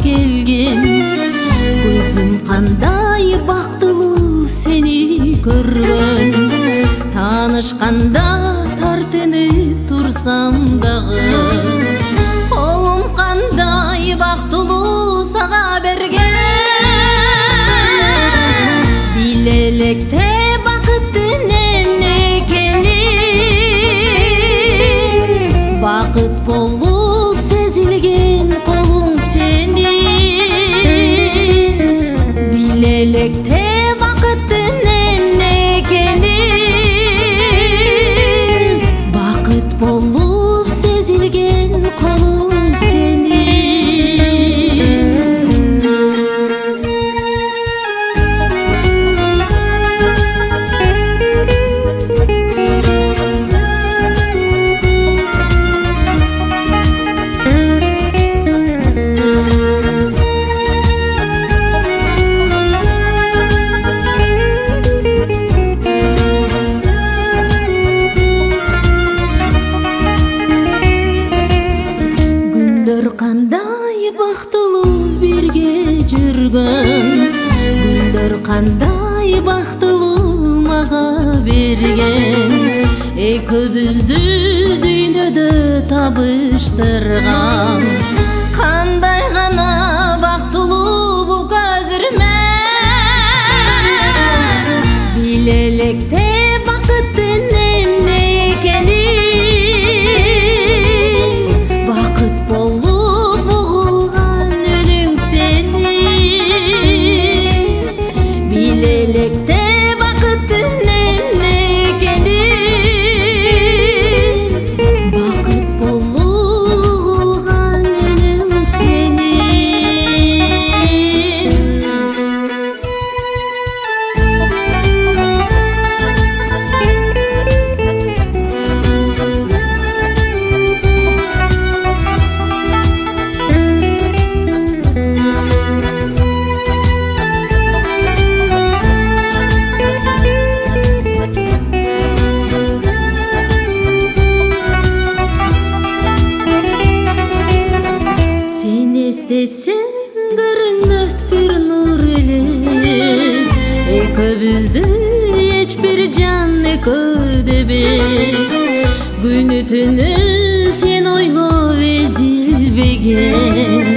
келген. Көзүм кандай бактылуу сени көргөн. Таанышканда тартынып турсам дагы, колум кандай бактылуу сага берген. Биле электе бакыттын эмне экенин, бакыт болуп сезилген колуң сенин. Биле электе бакыттын эмне экенин, бакыт болуп сезилген колуң сенин. Кандай бактылуу бирге жүргөн, гүлдөр кандай бактылуу мага берген. Экөөбүздү дүйнөдө табыштырган, кандай гана бактылуу бул көзүрмөн. Биле электе бакыттын эмне экенин, бакыт болуп электе бакыттын эмне экенин, бакыт болган үнүң сенин. Эстесең көрүнөт бир нур элес, экөөбүздү эч бир жан экөөдө без. Күнү түнү сен ойлоп эзилбеген,